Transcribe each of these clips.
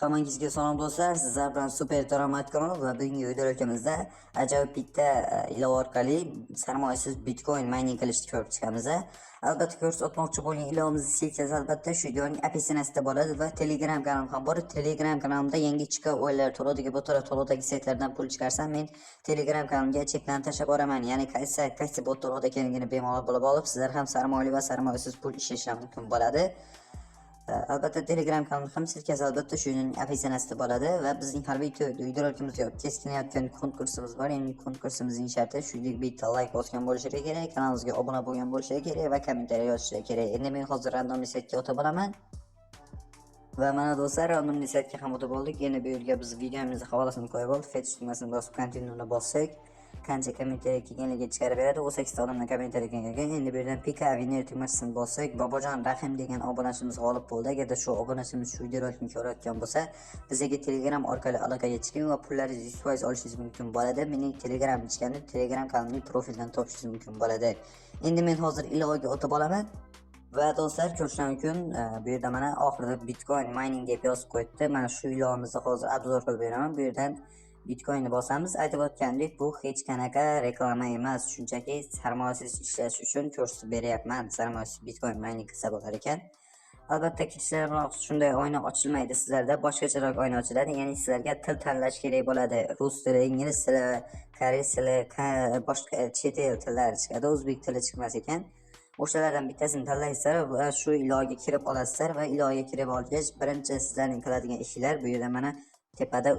Hammangizga salom do'stlar, sizlar bilan Super Daromad kanali va bugungi videorolikimizda ajoyib bitta ilova orqali sarmoyasiz Bitcoin mining qilishni ko'rib chiqamiz. Albatta ko'rsatmoqchi bo'lgan ilovamizni silkasi albatta shu videoning opisiyanasida bo'ladi va Telegram kanalim ham bor. Telegram kanalimda yangi chiqqan o'yinlar to'lovdagi bu to'lovdagi saytlardan pul chiqarsam men Telegram kanalimga cheklarni tashlab boraman. Ya'ni qaysi bot to'lovda ekanligini bemalol bilib olib, sizlar ham sarmoyali va sarmoyasiz pul ishlashingiz mumkin bo'ladi. Albatta Telegram kanalim ham silkasi albatta shuning opisiyanasida bo'ladi va bizning har bir videorolikimizga keskinayotgan konkursimiz bor. Ya'ni konkursimizning sharti shuningdek bitta like bosgan bo'lishi kerak, kanalimizga obuna bo'lgan bo'lishi kerak va kommentariy yozishi kerak. Endi men hozir random saytga o'tib olaman. Va mana do'stlar, random saytga ham o'tib oldik. Endi bu yerga biz videomizni havolasini qo'yib oldik. Fetch tugmasini bosib continue'ni bossak, qancha kommentariy kelganligi chiqarib beradi. 18 ta odamdan kommentariy kelgan. Endi bu yerdan pika winner tugmasini bossak, Bobojon Rahim degan obunachimiz g'olib bo'ldi. Agarda shu obunachimiz shu videorolikni ko'rayotgan bo'lsa, bizga Telegram orqali aloqaga chiqing va pullaringizni 100% olishingiz mumkin bo'ladi. Mening Telegram chiqqanini Telegram kanalimning profilidan topishingiz mumkin bo'ladi. Endi men hozir ilovaga o'tib olaman. Va do'stlar, ko'rishingiz mumkin, bu yerda mana oxirida Bitcoin mining deb yozib qo'yibdi. Mana shu ilovamizni hozir obzor qilib beraman. Bu yerdan Bitcoinni bosamiz. Aytib o'tgandek, bu hech qanaqa reklama emas, shunchaki sarmoyasiz ishlash uchun ko'rsatib beryapman. Sarmoyasiz Bitcoin mining qilsa bo'lar ekan. Albatta kechlarroq shunday oyna ochilmaydi sizlarda, boshqacharoq oyna ochiladi. Ya'ni sizlarga til tanlash kerak bo'ladi. Rus tili, ingliz tili, koreys tili, boshqa chet el tillari chiqadi, o'zbek tili chiqmas ekan. O'shalardan bittasini tanlaysizlar va shu ilovaga kirib olasizlar va ilovaga kirib olgach, birinchi sizlarning qiladigan ishlar bu yerda mana tepada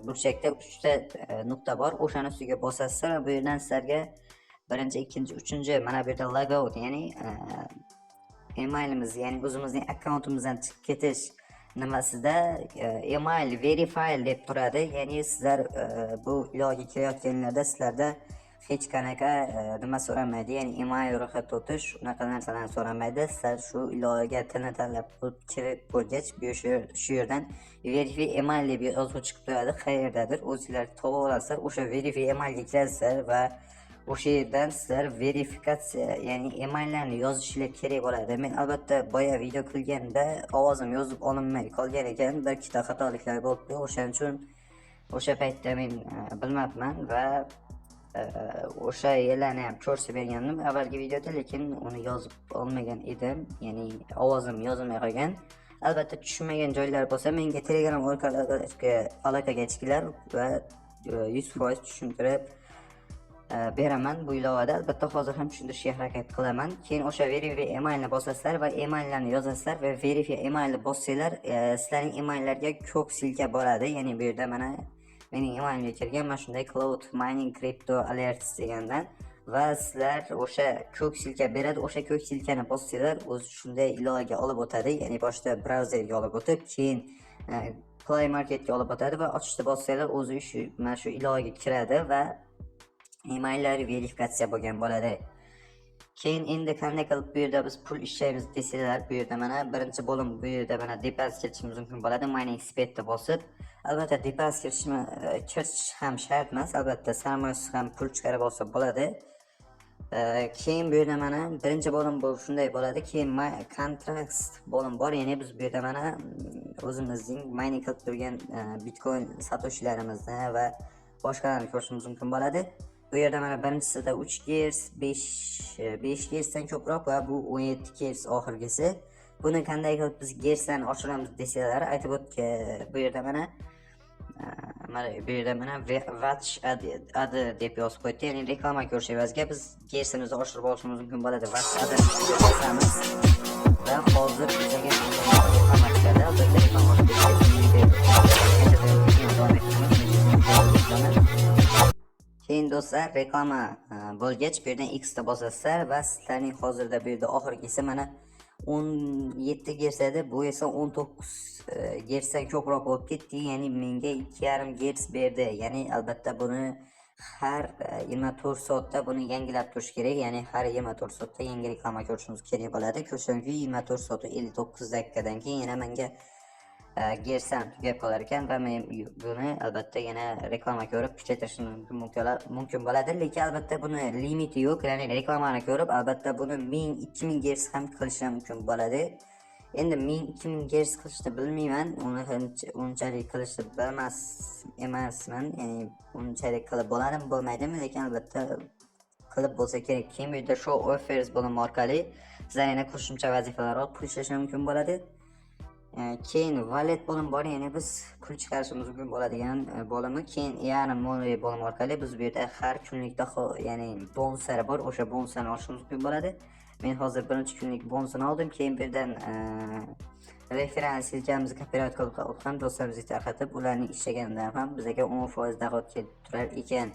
burchakda 3 ta nuqta bor. O'shani ustiga bosasizlar va bu yerdan sizlarga birinchi, ikkinchi, uchinchi mana bu yerda logout, ya'ni emailimiz, ya'ni o'zimizning akkauntimizdan chiqib ketish nimasida email verify deb turadi. Ya'ni sizlar bu ilovaga kirayotganlarda sizlarda hech qanaqa nima so'ramaydi, ya'ni email ro'yxatga o'tish unaqa narsalarni so'ramaydi. Sizlar shu ilovaga tilni tanlab kirib bo'lgach, shu yerdan verify email deb yozuv chiqib turadi, qayerdadir o'zingizlar topib olasizlar. O'sha verify emailga kirasizlar va o'sha yerdan sizlar verifikatsiya, ya'ni emaillarni yozishingiz kerak bo'ladi. Men albatta boya video qilganda ovozim yozib olinmay qolgan ekan, bir ikkita xatoliklar bo'ldi. O'shaning uchun o'sha paytda men bilmabman va o'sha yerlarni ham ko'rsatib bergandim avvalgi videoda, lekin uni yozib olmagan edim, ya'ni ovozim yozilmay qolgan. Albatta tushunmagan joylar bo'lsa menga Telegram orqali aloqaga chiqinglar va 100% tushuntirib beraman bu ilovada. Albatta hozir ham tushuntirishga harakat qilaman. Keyin o'sha verify emailni bosasizlar va emaillarni yozasizlar va verify emailni bossanglar, sizlarning emaillarga ko'k silka boradi. Ya'ni bu yerda mana mening emailimga kirgan mana shunday cloud mining crypto alerts degandan va sizlar o'sha ko'k silka beradi. O'sha ko'k silkani bossanglar, o'zi shunday ilovaga olib o'tadi. Ya'ni boshida brauzerga olib o'tib, keyin Play Marketga olib o'tadi va ochishni bossanglar, o'zi mana shu ilovaga kiradi va emaillari verifikatsiya bo'lgan bo'ladi. Keyin endi qanday qilib bu yerda biz pul ishlaymiz desanglar, bu yerda mana birinchi bo'lim, bu yerda mana depozit kiritishimiz mumkin bo'ladi. Mining speedni bosib, albatta depozit kirish ham shart emas, albatta sarmoyasiz ham pul chiqarib olsa bo'ladi. Keyin bu yerda mana birinchi bo'lim bu shunday bo'ladi. Keyin contracts bo'lim bor, ya'ni biz bu yerda mana o'zimizning mining qilib turgan Bitcoin satoshilarimizni va boshqalarni ko'rishimiz mumkin bo'ladi. Bu yerda mana birinchisida 3 Gz, 5 Gzdan ko'proq va bu 17 Gz oxirgisi. Buni qanday qilib biz Gzdan oshiramiz desanglar, aytib o'tga bu yerda mana watch ad deb yozib qo'ydi. Ya'ni reklama ko'rish evaziga biz Gzimizni oshirib olishimiz mumkin bo'ladi. Watch ad bosamiz va hozir bizga reklama chiqadi. Albatta reklama keyin do'stlar reklama bo'lgach bu yerdan X ta bosasizlar va sizlarning hozirda bu yerda oxirgisi mana 17 Gz edi, bu esa 19 Gzdan ko'proq bo'lib ketdi. Ya'ni menga 2,5 Gz berdi. Ya'ni albatta buni har 24 soatda buni yangilab turish kerak. Ya'ni har 24 soatda yangi reklama ko'rishimiz kerak bo'ladi. Ko'rsanki 24 soat 59 daqiqadan keyin yana menga Gzdan tugab qolar ekan va men buni albatta yana reklama ko'rib kuchaytirishim mumkin bo'ladi. Lekin albatta buni limiti yo'q. Ya'ni reklamani ko'rib albatta buni 1000-2000 Gz ham qilishim mumkin bo'ladi. Endi men 2000 Hz qilishni bilmayman, uni unchalik qilishni emasman, ya'ni unchalik qilib bo'ladimi bo'lmaydimi, lekin albatta qilib bo'lsa kerak. Keyin bu yerda show offers bo'limi orqali sizlar yana qo'shimcha vazifalar olib pul ishlash mumkin bo'ladi. Keyin wallet bo'limi bor, ya'ni biz pul chiqarishimiz mumkin bo'ladigan bo'limi. Keyin yarim money bo'limi orqali biz bu yerda har kunlik ya'ni bonuslar bor, o'sha bonuslarni olishimiz mumkin bo'ladi. Men hozir birinchi kunlik bonusini oldim. Keyin bu yerdan referans silkamizni kopyovat qilib ham do'stlarimizga tarqatib, ularning ishlaganidan ham bizga 10% daromad kelib turar ekan.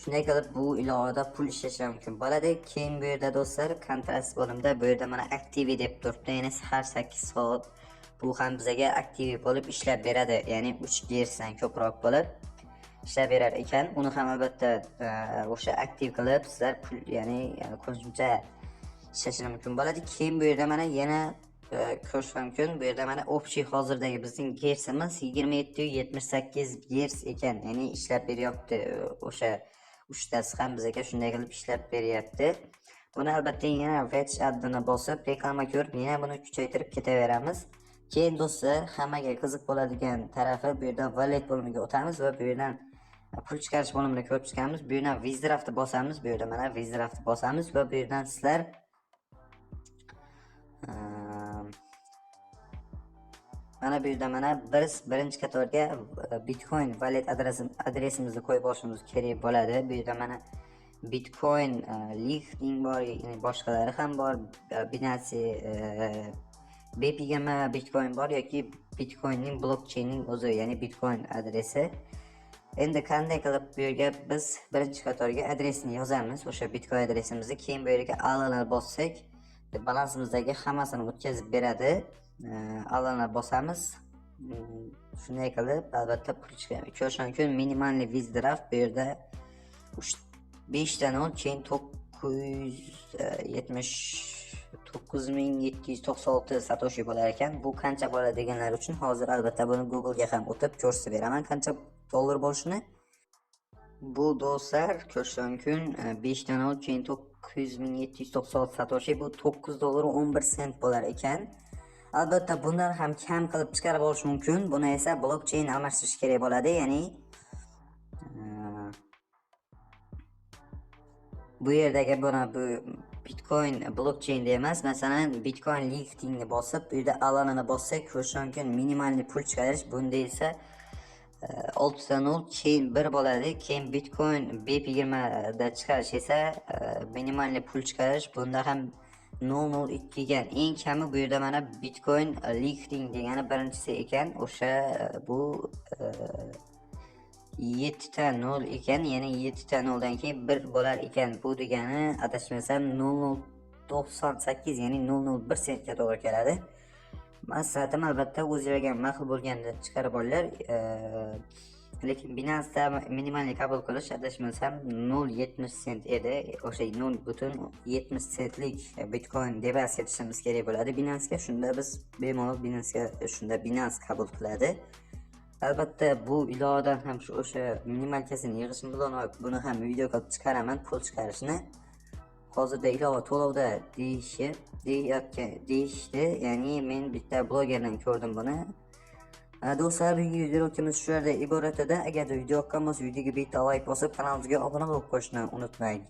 Shunday qilib bu ilovada pul ishlash mumkin bo'ladi. Keyin bu yerda do'stlar kontrast bo'limida bu yerda mana active deb turibdi, ya'ni har 8 soat bu ham bizga active bo'lib ishlab beradi, ya'ni 3 Hz dan ko'proq bo'lib ishlab berar ekan. Uni ham albatta o'sha aktiv qilib sizlar pul, ya'ni qo'shimcha ishlash mumkin bo'ladi. Keyin bu yerda mana yana ko'rish mumkin. Bu yerda mana общий hozirdagi bizning Hzimiz 2778 Hz ekan, ya'ni ishlab beryapti. O'sha uchtasi ham bizga shunday qilib ishlab beryapti. Buni albatta yana fetch adini bosib reklama ko'rib yana buni kuchaytirib ketaveramiz. Keyin do'stlar, hammaga qiziq bo'ladigan tarafi bu yerdan wallet bo'limiga o'tamiz va bu yerdan pul chiqarish bo'limini ko'rib chiqamiz. Bu yerdan withdraftni bosamiz. Bu yerda mana withdraftni bosamiz va bu yerdan sizlar mana bu yerda mana birinchi qatorga Bitcoin wallet adresimizni qo'yib olishimiz kerak bo'ladi. Bu yerda mana Bitcoin Lightning bor, ya'ni boshqalari ham bor. Binance BP20 Bitcoin bor yoki Bitcoinning blockchainning o'zi, ya'ni Bitcoin adresi. Endi qanday qilib bu yerga biz birinchi qatorga adresini yozamiz, o'sha Bitcoin adresimizni. Keyin bu yerga alana bossak, balansimizdagi hammasini o'tkazib beradi. Alana bosamiz. Shunday qilib albatta pul chiqadi. Ko'rish mumkin, minimalni withdraft bu yerda 5 ta nol, keyin 9796 satoshi bo'lar ekan. Bu qancha bo'ladi deganlar uchun hozir albatta buni Google ga ham o'tib ko'rsatib beraman qancha dollar bo'lishini. Bu do'stlar ko'rish mumkin 5 ta nol, keyin 9796 satoshi, bu 9 dollar 11 sent bo'lar ekan. Albatta bundan ham kam qilib chiqarib olish mumkin. Buni esa blockchain almashtirish kerak bo'ladi, ya'ni bu yerdagi buni bu Bitcoin blockchain emas, masalan Bitcoin Lightningni bosib, bu yerda alanini bossak ko'rish mumkin minimalni pul chiqarish. Bunda esa 6 ta nol, keyin 1 bo'ladi. Keyin Bitcoin BP20 da chiqarish esa minimalni pul chiqarish. Bunda ham 0.02 ekan. Eng kami bu yerda mana Bitcoin Lightning degani birinchisi ekan. O'sha bu 7 ta 0 ekan, ya'ni 7 ta 0 dan keyin 1 bo'lar ekan. Bu degani adashmasam 0.98, ya'ni 0.01 sentga to'g'ri keladi. Maslahatim albatta o'zingizga ma'qul bo'lganda chiqarib olinglar. Lekin Binance'da minimalni qabul qilish adashmasam 0.70 sent edi. O'sha 0.70 sentlik Bitcoin debas etishimiz kerak bo'ladi Binance'ga. Shunda biz bemalol Binance qabul qiladi. Albatta bu ilovadan ham o'sha minimalkasini yig'ishim bilan buni ham video qilib chiqaraman, pul chiqarishni. Hozirda ilova to'lovda deyishdi, ya'ni men bitta blogerdan ko'rdim buni. Do'stlar, bugungi videomiz shu yerda iborat edi. Agar video yoqqan bo'lsa, videoga bitta like bosib, kanalimizga obuna bo'lib qo'yishni unutmang.